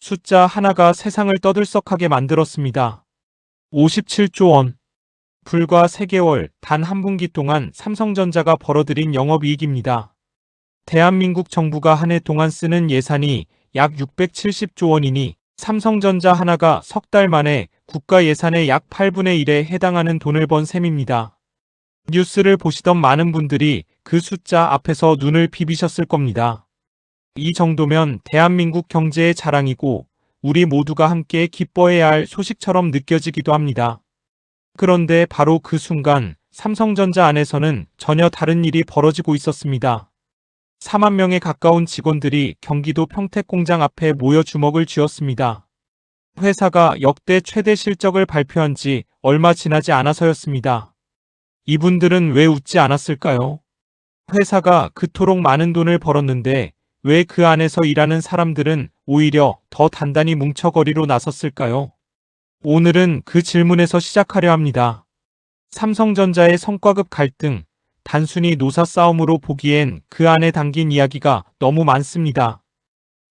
숫자 하나가 세상을 떠들썩하게 만들었습니다. 57조 원. 불과 3개월, 단 한 분기 동안 삼성전자가 벌어들인 영업이익입니다. 대한민국 정부가 한 해 동안 쓰는 예산이 약 670조 원이니 삼성전자 하나가 석 달 만에 국가 예산의 약 8분의 1에 해당하는 돈을 번 셈입니다. 뉴스를 보시던 많은 분들이 그 숫자 앞에서 눈을 비비셨을 겁니다. 이 정도면 대한민국 경제의 자랑이고 우리 모두가 함께 기뻐해야 할 소식처럼 느껴지기도 합니다. 그런데 바로 그 순간 삼성전자 안에서는 전혀 다른 일이 벌어지고 있었습니다. 4만 명에 가까운 직원들이 경기도 평택공장 앞에 모여 주먹을 쥐었습니다. 회사가 역대 최대 실적을 발표한 지 얼마 지나지 않아서였습니다. 이분들은 왜 웃지 않았을까요? 회사가 그토록 많은 돈을 벌었는데 왜 그 안에서 일하는 사람들은 오히려 더 단단히 뭉쳐거리로 나섰을까요? 오늘은 그 질문에서 시작하려 합니다. 삼성전자의 성과급 갈등, 단순히 노사 싸움으로 보기엔 그 안에 담긴 이야기가 너무 많습니다.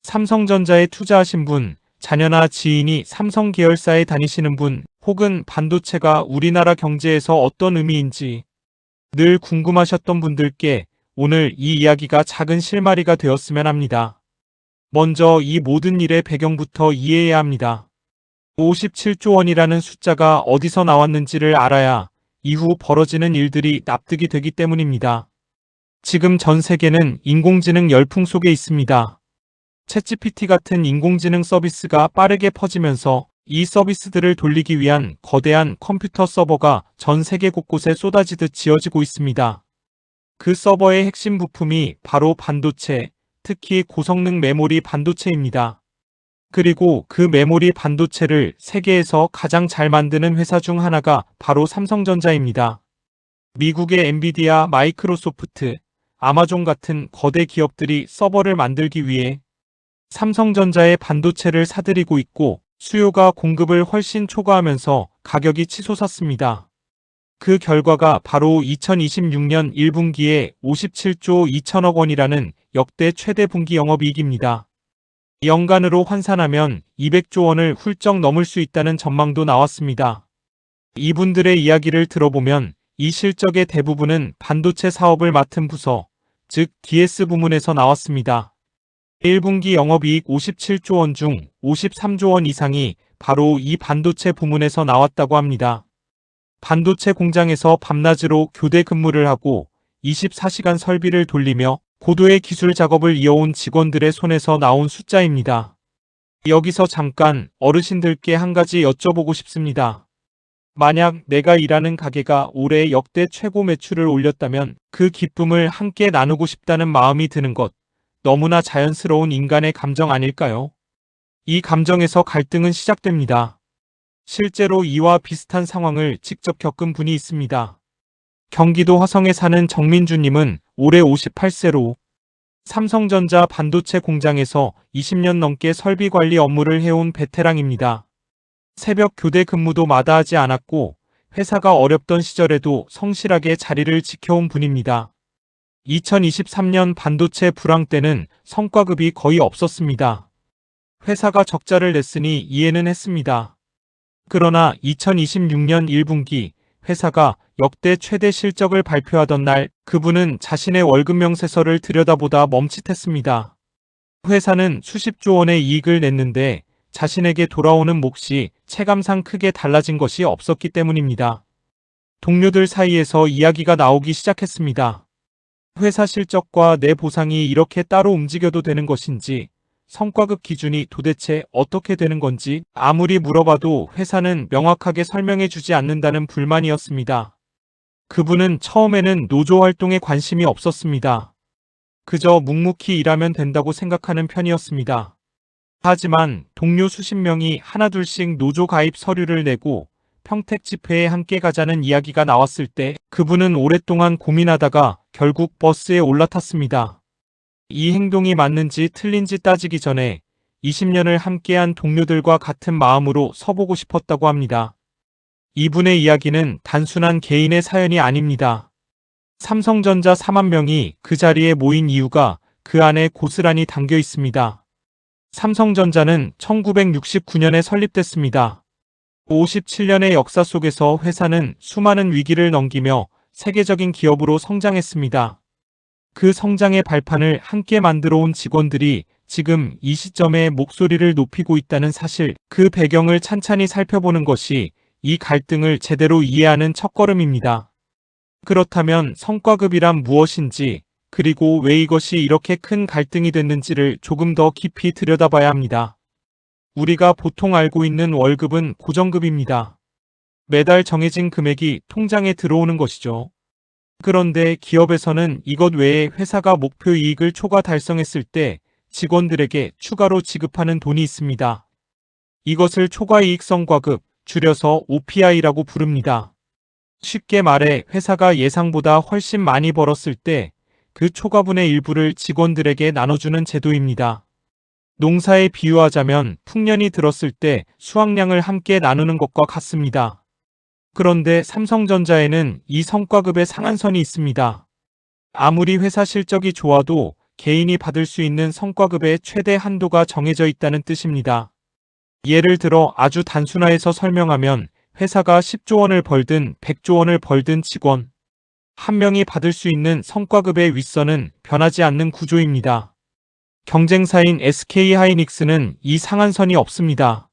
삼성전자에 투자하신 분, 자녀나 지인이 삼성 계열사에 다니시는 분, 혹은 반도체가 우리나라 경제에서 어떤 의미인지 늘 궁금하셨던 분들께 오늘 이 이야기가 작은 실마리가 되었으면 합니다. 먼저 이 모든 일의 배경부터 이해해야 합니다. 57조 원이라는 숫자가 어디서 나왔는지를 알아야 이후 벌어지는 일들이 납득이 되기 때문입니다. 지금 전 세계는 인공지능 열풍 속에 있습니다. 챗GPT 같은 인공지능 서비스가 빠르게 퍼지면서 이 서비스들을 돌리기 위한 거대한 컴퓨터 서버가 전 세계 곳곳에 쏟아지듯 지어지고 있습니다. 그 서버의 핵심 부품이 바로 반도체, 특히 고성능 메모리 반도체입니다. 그리고 그 메모리 반도체를 세계에서 가장 잘 만드는 회사 중 하나가 바로 삼성전자입니다. 미국의 엔비디아, 마이크로소프트, 아마존 같은 거대 기업들이 서버를 만들기 위해 삼성전자의 반도체를 사들이고 있고 수요가 공급을 훨씬 초과하면서 가격이 치솟았습니다. 그 결과가 바로 2026년 1분기에 57조 2천억 원이라는 역대 최대 분기 영업이익입니다. 연간으로 환산하면 200조 원을 훌쩍 넘을 수 있다는 전망도 나왔습니다. 이분들의 이야기를 들어보면 이 실적의 대부분은 반도체 사업을 맡은 부서, 즉 DS 부문에서 나왔습니다. 1분기 영업이익 57조 원 중 53조 원 이상이 바로 이 반도체 부문에서 나왔다고 합니다. 반도체 공장에서 밤낮으로 교대 근무를 하고 24시간 설비를 돌리며 고도의 기술 작업을 이어온 직원들의 손에서 나온 숫자입니다. 여기서 잠깐 어르신들께 한 가지 여쭤보고 싶습니다. 만약 내가 일하는 가게가 올해 역대 최고 매출을 올렸다면 그 기쁨을 함께 나누고 싶다는 마음이 드는 것, 너무나 자연스러운 인간의 감정 아닐까요? 이 감정에서 갈등은 시작됩니다. 실제로 이와 비슷한 상황을 직접 겪은 분이 있습니다. 경기도 화성에 사는 정민주님은 올해 58세로 삼성전자 반도체 공장에서 20년 넘게 설비 관리 업무를 해온 베테랑입니다. 새벽 교대 근무도 마다하지 않았고 회사가 어렵던 시절에도 성실하게 자리를 지켜온 분입니다. 2023년 반도체 불황 때는 성과급이 거의 없었습니다. 회사가 적자를 냈으니 이해는 했습니다. 그러나 2026년 1분기 회사가 역대 최대 실적을 발표하던 날 그분은 자신의 월급 명세서를 들여다보다 멈칫했습니다. 회사는 수십조 원의 이익을 냈는데 자신에게 돌아오는 몫이 체감상 크게 달라진 것이 없었기 때문입니다. 동료들 사이에서 이야기가 나오기 시작했습니다. 회사 실적과 내 보상이 이렇게 따로 움직여도 되는 것인지, 성과급 기준이 도대체 어떻게 되는 건지 아무리 물어봐도 회사는 명확하게 설명해 주지 않는다는 불만이었습니다. 그분은 처음에는 노조 활동에 관심이 없었습니다. 그저 묵묵히 일하면 된다고 생각하는 편이었습니다. 하지만 동료 수십 명이 하나둘씩 노조 가입 서류를 내고 평택 집회에 함께 가자는 이야기가 나왔을 때 그분은 오랫동안 고민하다가 결국 버스에 올라탔습니다. 이 행동이 맞는지 틀린지 따지기 전에 20년을 함께한 동료들과 같은 마음으로 서보고 싶었다고 합니다. 이분의 이야기는 단순한 개인의 사연이 아닙니다. 삼성전자 4만 명이 그 자리에 모인 이유가 그 안에 고스란히 담겨 있습니다. 삼성전자는 1969년에 설립됐습니다. 57년의 역사 속에서 회사는 수많은 위기를 넘기며 세계적인 기업으로 성장했습니다. 그 성장의 발판을 함께 만들어 온 직원들이 지금 이 시점에 목소리를 높이고 있다는 사실, 그 배경을 찬찬히 살펴보는 것이 이 갈등을 제대로 이해하는 첫걸음입니다. 그렇다면 성과급이란 무엇인지, 그리고 왜 이것이 이렇게 큰 갈등이 됐는지를 조금 더 깊이 들여다봐야 합니다. 우리가 보통 알고 있는 월급은 고정급입니다. 매달 정해진 금액이 통장에 들어오는 것이죠. 그런데 기업에서는 이것 외에 회사가 목표 이익을 초과 달성했을 때 직원들에게 추가로 지급하는 돈이 있습니다. 이것을 초과이익성과급, 줄여서 OPI라고 부릅니다. 쉽게 말해 회사가 예상보다 훨씬 많이 벌었을 때 그 초과분의 일부를 직원들에게 나눠주는 제도입니다. 농사에 비유하자면 풍년이 들었을 때 수확량을 함께 나누는 것과 같습니다. 그런데 삼성전자에는 이 성과급의 상한선이 있습니다. 아무리 회사 실적이 좋아도 개인이 받을 수 있는 성과급의 최대 한도가 정해져 있다는 뜻입니다. 예를 들어 아주 단순화해서 설명하면 회사가 10조 원을 벌든 100조 원을 벌든 직원 한 명이 받을 수 있는 성과급의 윗선은 변하지 않는 구조입니다. 경쟁사인 SK하이닉스는 이 상한선이 없습니다.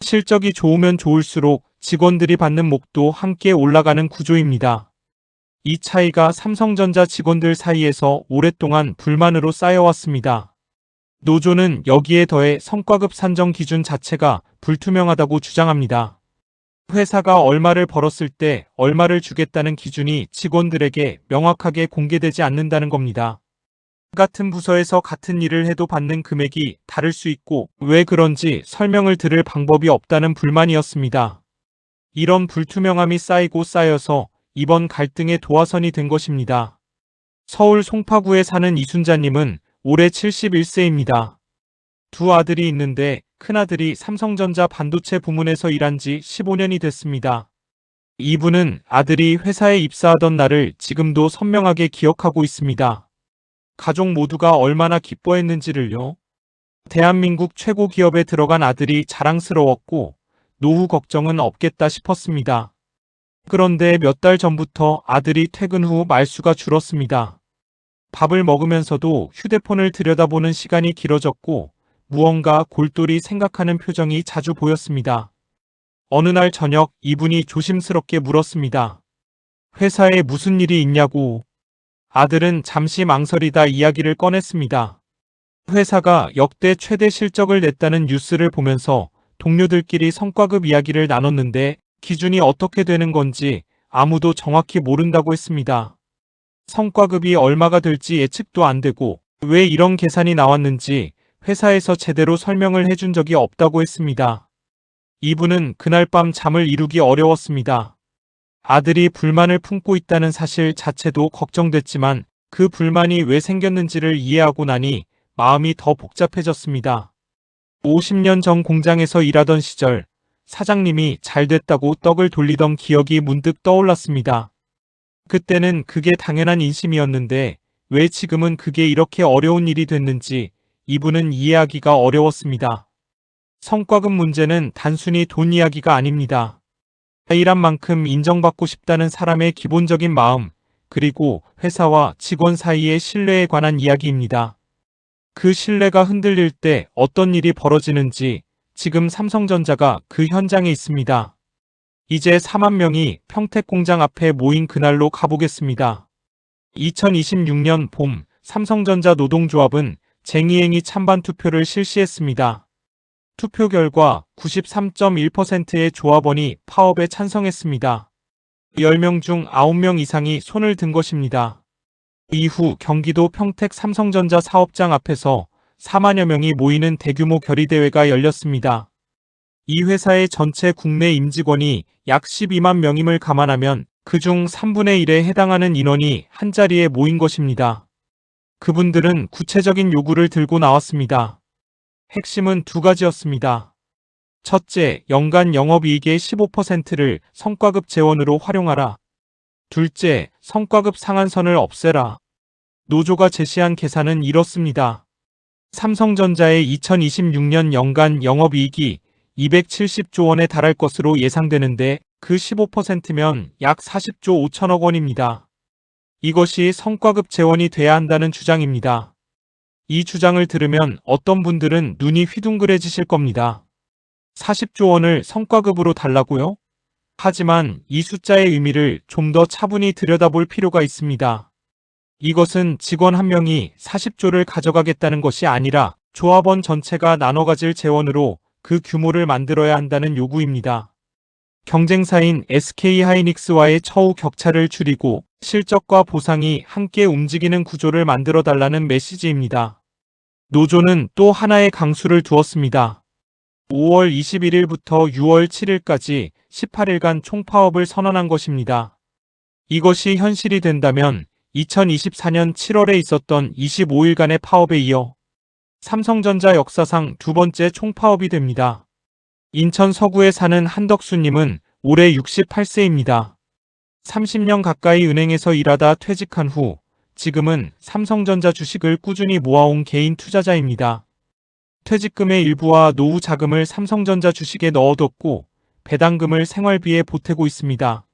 실적이 좋으면 좋을수록 직원들이 받는 몫도 함께 올라가는 구조입니다. 이 차이가 삼성전자 직원들 사이에서 오랫동안 불만으로 쌓여왔습니다. 노조는 여기에 더해 성과급 산정 기준 자체가 불투명하다고 주장합니다. 회사가 얼마를 벌었을 때 얼마를 주겠다는 기준이 직원들에게 명확하게 공개되지 않는다는 겁니다. 같은 부서에서 같은 일을 해도 받는 금액이 다를 수 있고 왜 그런지 설명을 들을 방법이 없다는 불만이었습니다. 이런 불투명함이 쌓이고 쌓여서 이번 갈등의 도화선이 된 것입니다. 서울 송파구에 사는 이순자님은 올해 71세입니다. 두 아들이 있는데 큰아들이 삼성전자 반도체 부문에서 일한 지 15년이 됐습니다. 이분은 아들이 회사에 입사하던 날을 지금도 선명하게 기억하고 있습니다. 가족 모두가 얼마나 기뻐했는지를요. 대한민국 최고 기업에 들어간 아들이 자랑스러웠고 노후 걱정은 없겠다 싶었습니다. 그런데 몇 달 전부터 아들이 퇴근 후 말수가 줄었습니다. 밥을 먹으면서도 휴대폰을 들여다보는 시간이 길어졌고 무언가 골똘히 생각하는 표정이 자주 보였습니다. 어느 날 저녁 이분이 조심스럽게 물었습니다. 회사에 무슨 일이 있냐고. 아들은 잠시 망설이다 이야기를 꺼냈습니다. 회사가 역대 최대 실적을 냈다는 뉴스를 보면서 동료들끼리 성과급 이야기를 나눴는데 기준이 어떻게 되는 건지 아무도 정확히 모른다고 했습니다. 성과급이 얼마가 될지 예측도 안 되고 왜 이런 계산이 나왔는지 회사에서 제대로 설명을 해준 적이 없다고 했습니다. 이분은 그날 밤 잠을 이루기 어려웠습니다. 아들이 불만을 품고 있다는 사실 자체도 걱정됐지만 그 불만이 왜 생겼는지를 이해하고 나니 마음이 더 복잡해졌습니다. 50년 전 공장에서 일하던 시절 사장님이 잘 됐다고 떡을 돌리던 기억이 문득 떠올랐습니다. 그때는 그게 당연한 인심이었는데 왜 지금은 그게 이렇게 어려운 일이 됐는지 이분은 이해하기가 어려웠습니다. 성과급 문제는 단순히 돈 이야기가 아닙니다. 일한 만큼 인정받고 싶다는 사람의 기본적인 마음, 그리고 회사와 직원 사이의 신뢰에 관한 이야기입니다. 그 신뢰가 흔들릴 때 어떤 일이 벌어지는지 지금 삼성전자가 그 현장에 있습니다. 이제 4만 명이 평택 공장 앞에 모인 그날로 가보겠습니다. 2026년 봄 삼성전자 노동조합은 쟁이행위 찬반 투표를 실시했습니다. 투표 결과 93.1%의 조합원이 파업에 찬성했습니다. 10명 중 9명 이상이 손을 든 것입니다. 이후 경기도 평택 삼성전자 사업장 앞에서 4만여 명이 모이는 대규모 결의대회가 열렸습니다. 이 회사의 전체 국내 임직원이 약 12만 명임을 감안하면 그중 3분의 1에 해당하는 인원이 한자리에 모인 것입니다. 그분들은 구체적인 요구를 들고 나왔습니다. 핵심은 두 가지였습니다. 첫째, 연간 영업이익의 15%를 성과급 재원으로 활용하라. 둘째, 성과급 상한선을 없애라. 노조가 제시한 계산은 이렇습니다. 삼성전자의 2026년 연간 영업이익이 270조 원에 달할 것으로 예상되는데 그 15%면 약 40조 5천억 원입니다. 이것이 성과급 재원이 돼야 한다는 주장입니다. 이 주장을 들으면 어떤 분들은 눈이 휘둥그레지실 겁니다. 40조 원을 성과급으로 달라고요? 하지만 이 숫자의 의미를 좀 더 차분히 들여다볼 필요가 있습니다. 이것은 직원 한 명이 40조를 가져가겠다는 것이 아니라 조합원 전체가 나눠 가질 재원으로 그 규모를 만들어야 한다는 요구입니다. 경쟁사인 SK하이닉스와의 처우 격차를 줄이고 실적과 보상이 함께 움직이는 구조를 만들어 달라는 메시지입니다. 노조는 또 하나의 강수를 두었습니다. 5월 21일부터 6월 7일까지 18일간 총파업을 선언한 것입니다. 이것이 현실이 된다면 2024년 7월에 있었던 25일간의 파업에 이어 삼성전자 역사상 두 번째 총파업이 됩니다. 인천 서구에 사는 한덕수님은 올해 68세입니다. 30년 가까이 은행에서 일하다 퇴직한 후 지금은 삼성전자 주식을 꾸준히 모아온 개인 투자자입니다. 퇴직금의 일부와 노후 자금을 삼성전자 주식에 넣어뒀고 배당금을 생활비에 보태고 있습니다.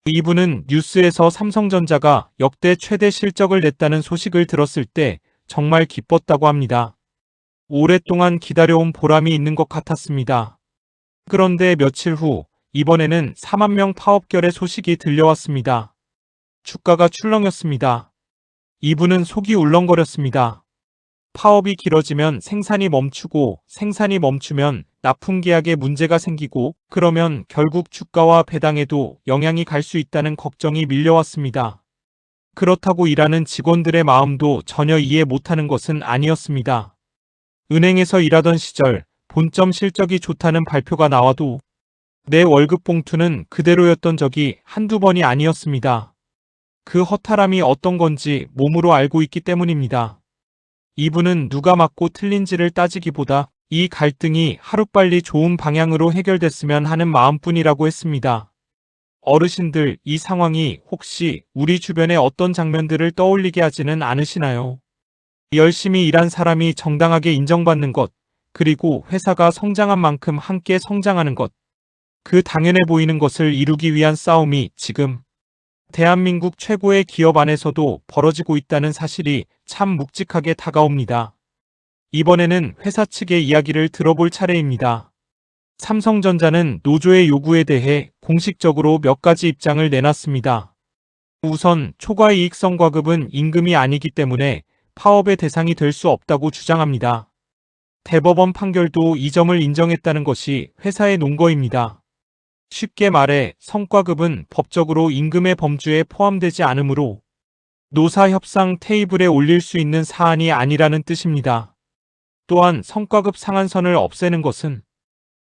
이분은 뉴스에서 삼성전자가 역대 최대 실적을 냈다는 소식을 들었을 때 정말 기뻤다고 합니다. 오랫동안 기다려온 보람이 있는 것 같았습니다. 그런데 며칠 후 이번에는 4만 명 파업결의 소식이 들려왔습니다. 주가가 출렁였습니다. 이분은 속이 울렁거렸습니다. 파업이 길어지면 생산이 멈추고 생산이 멈추면 납품계약에 문제가 생기고 그러면 결국 주가와 배당에도 영향이 갈 수 있다는 걱정이 밀려왔습니다. 그렇다고 일하는 직원들의 마음도 전혀 이해 못하는 것은 아니었습니다. 은행에서 일하던 시절 본점 실적이 좋다는 발표가 나와도 내 월급 봉투는 그대로였던 적이 한두 번이 아니었습니다. 그 허탈함이 어떤 건지 몸으로 알고 있기 때문입니다. 이분은 누가 맞고 틀린지를 따지기보다 이 갈등이 하루빨리 좋은 방향으로 해결됐으면 하는 마음뿐이라고 했습니다. 어르신들, 이 상황이 혹시 우리 주변의 어떤 장면들을 떠올리게 하지는 않으시나요? 열심히 일한 사람이 정당하게 인정받는 것, 그리고 회사가 성장한 만큼 함께 성장하는 것, 그 당연해 보이는 것을 이루기 위한 싸움이 지금 대한민국 최고의 기업 안에서도 벌어지고 있다는 사실이 참 묵직하게 다가옵니다. 이번에는 회사 측의 이야기를 들어볼 차례입니다. 삼성전자는 노조의 요구에 대해 공식적으로 몇 가지 입장을 내놨습니다. 우선 초과 이익성과급은 임금이 아니기 때문에 파업의 대상이 될 수 없다고 주장합니다. 대법원 판결도 이 점을 인정했다는 것이 회사의 논거입니다. 쉽게 말해 성과급은 법적으로 임금의 범주에 포함되지 않으므로 노사협상 테이블에 올릴 수 있는 사안이 아니라는 뜻입니다. 또한 성과급 상한선을 없애는 것은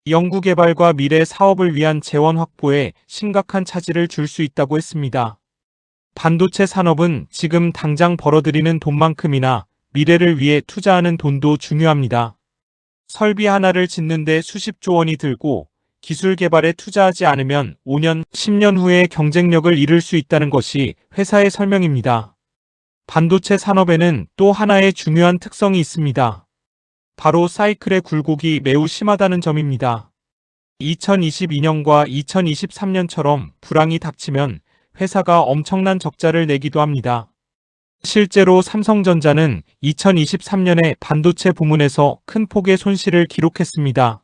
연구개발과 미래 사업을 위한 재원 확보에 심각한 차질을 줄 수 있다고 했습니다. 반도체 산업은 지금 당장 벌어들이는 돈만큼이나 미래를 위해 투자하는 돈도 중요합니다. 설비 하나를 짓는데 수십조 원이 들고 기술 개발에 투자하지 않으면 5년, 10년 후에 경쟁력을 잃을 수 있다는 것이 회사의 설명입니다. 반도체 산업에는 또 하나의 중요한 특성이 있습니다. 바로 사이클의 굴곡이 매우 심하다는 점입니다. 2022년과 2023년처럼 불황이 닥치면 회사가 엄청난 적자를 내기도 합니다. 실제로 삼성전자는 2023년에 반도체 부문에서 큰 폭의 손실을 기록했습니다.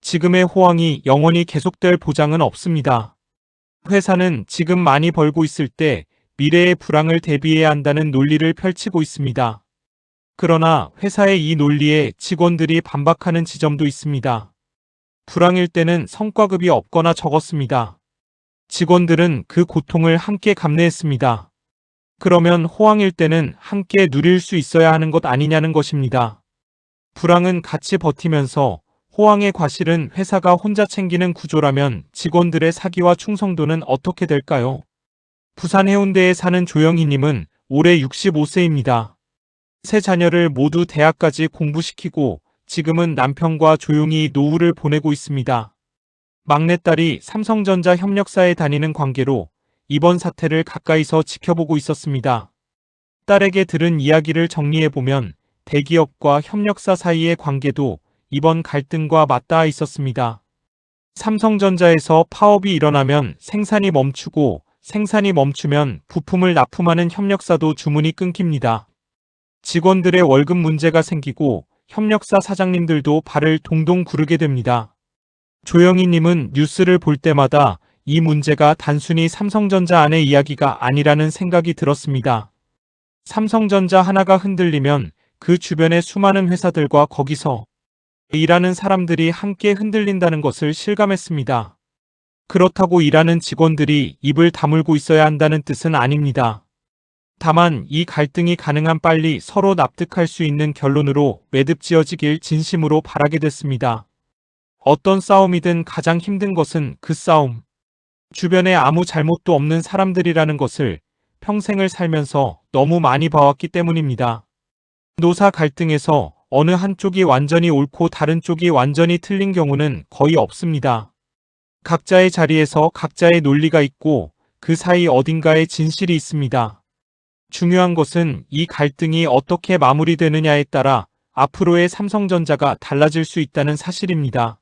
지금의 호황이 영원히 계속될 보장은 없습니다. 회사는 지금 많이 벌고 있을 때 미래의 불황을 대비해야 한다는 논리를 펼치고 있습니다. 그러나 회사의 이 논리에 직원들이 반박하는 지점도 있습니다. 불황일 때는 성과급이 없거나 적었습니다. 직원들은 그 고통을 함께 감내했습니다. 그러면 호황일 때는 함께 누릴 수 있어야 하는 것 아니냐는 것입니다. 불황은 같이 버티면서 호황의 과실은 회사가 혼자 챙기는 구조라면 직원들의 사기와 충성도는 어떻게 될까요? 부산 해운대에 사는 조영희님은 올해 65세입니다. 세 자녀를 모두 대학까지 공부시키고 지금은 남편과 조용히 노후를 보내고 있습니다. 막내딸이 삼성전자 협력사에 다니는 관계로 이번 사태를 가까이서 지켜보고 있었습니다. 딸에게 들은 이야기를 정리해보면 대기업과 협력사 사이의 관계도 이번 갈등과 맞닿아 있었습니다. 삼성전자에서 파업이 일어나면 생산이 멈추고 생산이 멈추면 부품을 납품하는 협력사도 주문이 끊깁니다. 직원들의 월급 문제가 생기고 협력사 사장님들도 발을 동동 구르게 됩니다. 조영희님은 뉴스를 볼 때마다 이 문제가 단순히 삼성전자 안의 이야기가 아니라는 생각이 들었습니다. 삼성전자 하나가 흔들리면 그 주변의 수많은 회사들과 거기서 일하는 사람들이 함께 흔들린다는 것을 실감했습니다. 그렇다고 일하는 직원들이 입을 다물고 있어야 한다는 뜻은 아닙니다. 다만 이 갈등이 가능한 빨리 서로 납득할 수 있는 결론으로 매듭지어지길 진심으로 바라게 됐습니다. 어떤 싸움이든 가장 힘든 것은 그 싸움. 주변에 아무 잘못도 없는 사람들이라는 것을 평생을 살면서 너무 많이 봐왔기 때문입니다. 노사 갈등에서 어느 한쪽이 완전히 옳고 다른 쪽이 완전히 틀린 경우는 거의 없습니다. 각자의 자리에서 각자의 논리가 있고 그 사이 어딘가에 진실이 있습니다. 중요한 것은 이 갈등이 어떻게 마무리되느냐에 따라 앞으로의 삼성전자가 달라질 수 있다는 사실입니다.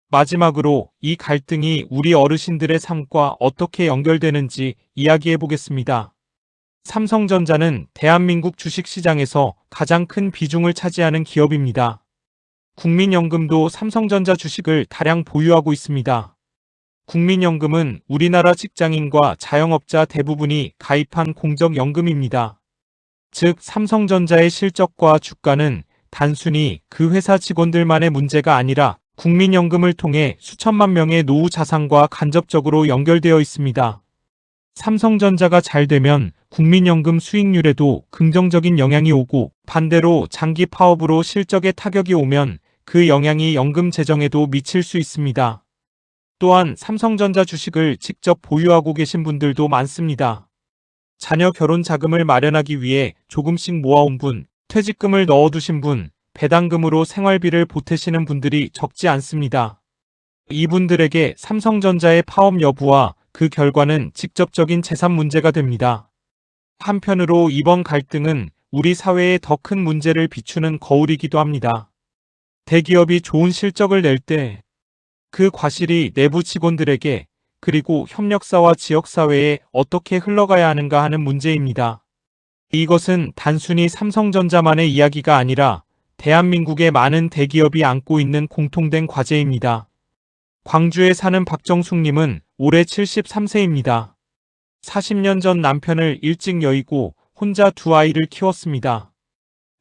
마지막으로 이 갈등이 우리 어르신들의 삶과 어떻게 연결되는지 이야기해 보겠습니다. 삼성전자는 대한민국 주식시장에서 가장 큰 비중을 차지하는 기업입니다. 국민연금도 삼성전자 주식을 다량 보유하고 있습니다. 국민연금은 우리나라 직장인과 자영업자 대부분이 가입한 공적연금입니다. 즉, 삼성전자의 실적과 주가는 단순히 그 회사 직원들만의 문제가 아니라 국민연금을 통해 수천만 명의 노후 자산과 간접적으로 연결되어 있습니다. 삼성전자가 잘 되면 국민연금 수익률에도 긍정적인 영향이 오고 반대로 장기 파업으로 실적에 타격이 오면 그 영향이 연금 재정에도 미칠 수 있습니다. 또한 삼성전자 주식을 직접 보유하고 계신 분들도 많습니다. 자녀 결혼 자금을 마련하기 위해 조금씩 모아온 분, 퇴직금을 넣어두신 분, 배당금으로 생활비를 보태시는 분들이 적지 않습니다. 이분들에게 삼성전자의 파업 여부와 그 결과는 직접적인 재산 문제가 됩니다. 한편으로 이번 갈등은 우리 사회에 더 큰 문제를 비추는 거울이기도 합니다. 대기업이 좋은 실적을 낼 때 그 과실이 내부 직원들에게 그리고 협력사와 지역사회에 어떻게 흘러가야 하는가 하는 문제입니다. 이것은 단순히 삼성전자만의 이야기가 아니라 대한민국의 많은 대기업이 안고 있는 공통된 과제입니다. 광주에 사는 박정숙님은 올해 73세입니다. 40년 전 남편을 일찍 여의고 혼자 두 아이를 키웠습니다.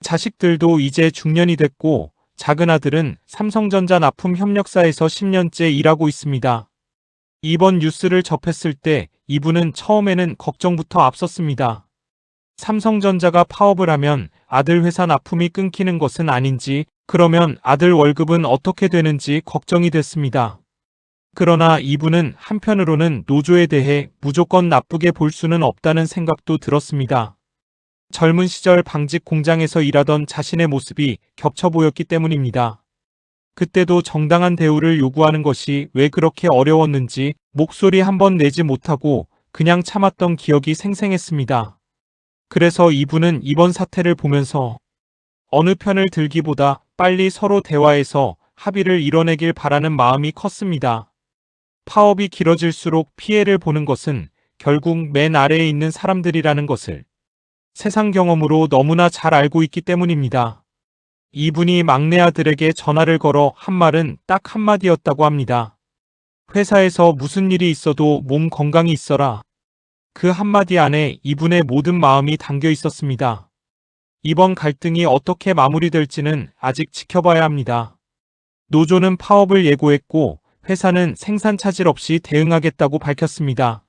자식들도 이제 중년이 됐고 작은 아들은 삼성전자 납품 협력사에서 10년째 일하고 있습니다. 이번 뉴스를 접했을 때 이분은 처음에는 걱정부터 앞섰습니다. 삼성전자가 파업을 하면 아들 회사 납품이 끊기는 것은 아닌지, 그러면 아들 월급은 어떻게 되는지 걱정이 됐습니다. 그러나 이분은 한편으로는 노조에 대해 무조건 나쁘게 볼 수는 없다는 생각도 들었습니다. 젊은 시절 방직 공장에서 일하던 자신의 모습이 겹쳐 보였기 때문입니다. 그때도 정당한 대우를 요구하는 것이 왜 그렇게 어려웠는지 목소리 한번 내지 못하고 그냥 참았던 기억이 생생했습니다. 그래서 이분은 이번 사태를 보면서 어느 편을 들기보다 빨리 서로 대화해서 합의를 이뤄내길 바라는 마음이 컸습니다. 파업이 길어질수록 피해를 보는 것은 결국 맨 아래에 있는 사람들이라는 것을 세상 경험으로 너무나 잘 알고 있기 때문입니다. 이분이 막내 아들에게 전화를 걸어 한 말은 딱 한마디였다고 합니다. 회사에서 무슨 일이 있어도 몸 건강히 있어라. 그 한마디 안에 이분의 모든 마음이 담겨 있었습니다. 이번 갈등이 어떻게 마무리될지는 아직 지켜봐야 합니다. 노조는 파업을 예고했고 회사는 생산 차질 없이 대응하겠다고 밝혔습니다.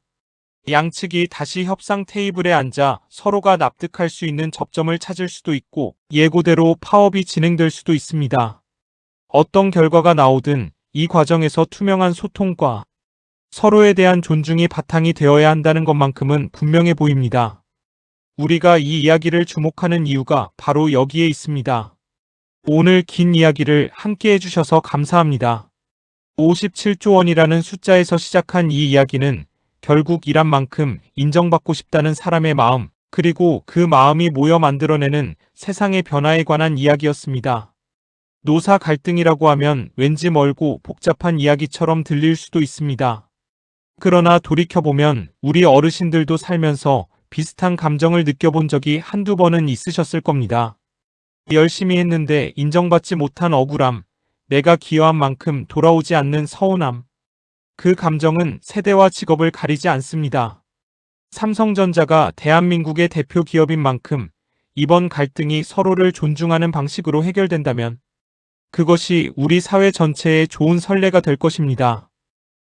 양측이 다시 협상 테이블에 앉아 서로가 납득할 수 있는 접점을 찾을 수도 있고 예고대로 파업이 진행될 수도 있습니다. 어떤 결과가 나오든 이 과정에서 투명한 소통과 서로에 대한 존중이 바탕이 되어야 한다는 것만큼은 분명해 보입니다. 우리가 이 이야기를 주목하는 이유가 바로 여기에 있습니다. 오늘 긴 이야기를 함께 해주셔서 감사합니다. 57조 원이라는 숫자에서 시작한 이 이야기는 결국 일한 만큼 인정받고 싶다는 사람의 마음, 그리고 그 마음이 모여 만들어내는 세상의 변화에 관한 이야기였습니다. 노사 갈등이라고 하면 왠지 멀고 복잡한 이야기처럼 들릴 수도 있습니다. 그러나 돌이켜보면 우리 어르신들도 살면서 비슷한 감정을 느껴본 적이 한두 번은 있으셨을 겁니다. 열심히 했는데 인정받지 못한 억울함, 내가 기여한 만큼 돌아오지 않는 서운함. 그 감정은 세대와 직업을 가리지 않습니다. 삼성전자가 대한민국의 대표 기업인 만큼 이번 갈등이 서로를 존중하는 방식으로 해결된다면 그것이 우리 사회 전체에 좋은 선례가 될 것입니다.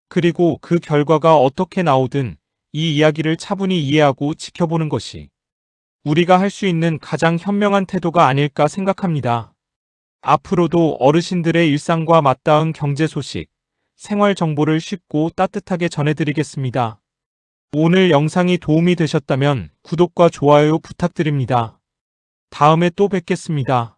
그리고 그 결과가 어떻게 나오든 이 이야기를 차분히 이해하고 지켜보는 것이 우리가 할 수 있는 가장 현명한 태도가 아닐까 생각합니다. 앞으로도 어르신들의 일상과 맞닿은 경제 소식, 생활 정보를 쉽고 따뜻하게 전해드리겠습니다. 오늘 영상이 도움이 되셨다면 구독과 좋아요 부탁드립니다. 다음에 또 뵙겠습니다.